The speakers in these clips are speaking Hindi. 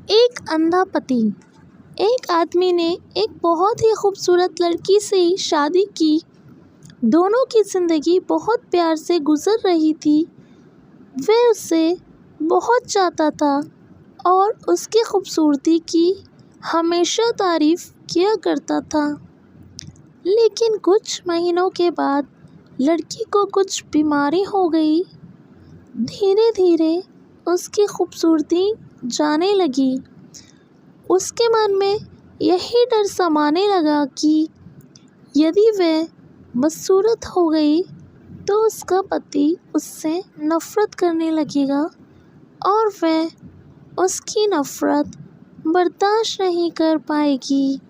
एक अंधा पति। एक आदमी ने एक बहुत ही खूबसूरत लड़की से शादी की। दोनों की ज़िंदगी बहुत प्यार से गुजर रही थी। वह उससे बहुत चाहता था और उसकी खूबसूरती की हमेशा तारीफ़ किया करता था। लेकिन कुछ महीनों के बाद लड़की को कुछ बीमारी हो गई। धीरे धीरे उसकी खूबसूरती जाने लगी। उसके मन में यही डर समाने लगा कि यदि वह बदसूरत हो गई तो उसका पति उससे नफ़रत करने लगेगा और वह उसकी नफ़रत बर्दाश्त नहीं कर पाएगी।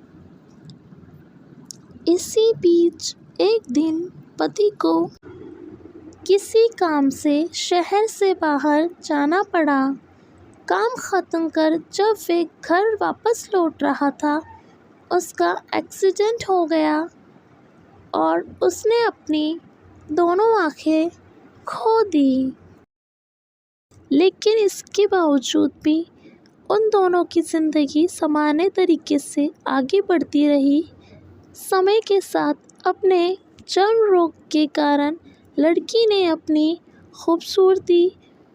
इसी बीच एक दिन पति को किसी काम से शहर से बाहर जाना पड़ा। काम ख़त्म कर जब वे घर वापस लौट रहा था, उसका एक्सीडेंट हो गया और उसने अपनी दोनों आँखें खो दी। लेकिन इसके बावजूद भी उन दोनों की ज़िंदगी सामान्य तरीके से आगे बढ़ती रही। समय के साथ अपने चर्म रोग के कारण लड़की ने अपनी खूबसूरती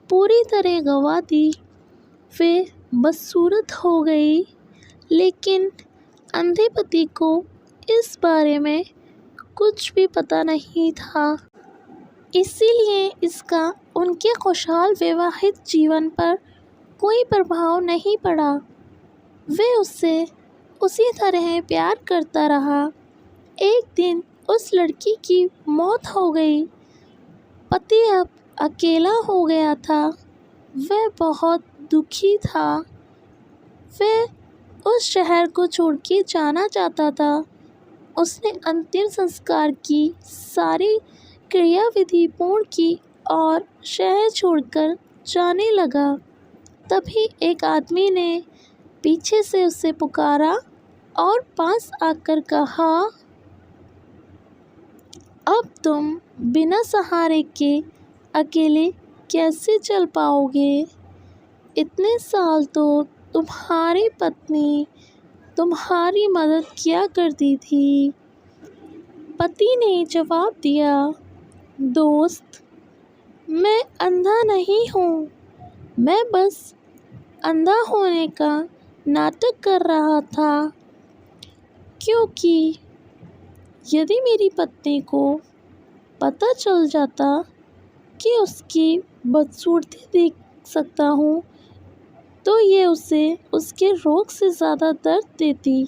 पूरी तरह गंवा दी। वे बदसूरत हो गई, लेकिन अंधे पति को इस बारे में कुछ भी पता नहीं था। इसीलिए इसका उनके खुशहाल वैवाहिक जीवन पर कोई प्रभाव नहीं पड़ा। वे उससे उसी तरह प्यार करता रहा। एक दिन उस लड़की की मौत हो गई। पति अब अकेला हो गया था। वह बहुत दुखी था। वह उस शहर को छोड़ के जाना चाहता था। उसने अंतिम संस्कार की सारी क्रियाविधि पूर्ण की और शहर छोड़कर जाने लगा। तभी एक आदमी ने पीछे से उसे पुकारा और पास आकर कहा, अब तुम बिना सहारे के अकेले कैसे चल पाओगे? इतने साल तो तुम्हारी पत्नी तुम्हारी मदद किया करती थी। पति ने जवाब दिया, दोस्त, मैं अंधा नहीं हूँ। मैं बस अंधा होने का नाटक कर रहा था, क्योंकि यदि मेरी पत्नी को पता चल जाता कि उसकी बदसूरती देख सकता हूँ तो ये उसे उसके रोग से ज़्यादा दर्द देती।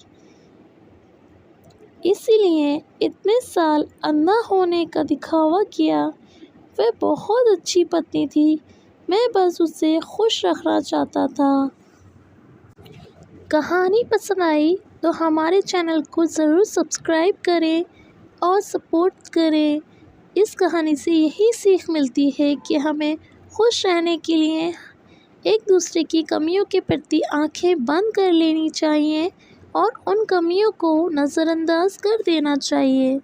इसीलिए इतने साल अंधा होने का दिखावा किया। वह बहुत अच्छी पत्नी थी। मैं बस उसे खुश रखना चाहता था। कहानी पसंद आई तो हमारे चैनल को ज़रूर सब्सक्राइब करें और सपोर्ट करें। इस कहानी से यही सीख मिलती है कि हमें खुश रहने के लिए एक दूसरे की कमियों के प्रति आंखें बंद कर लेनी चाहिए और उन कमियों को नज़रअंदाज कर देना चाहिए।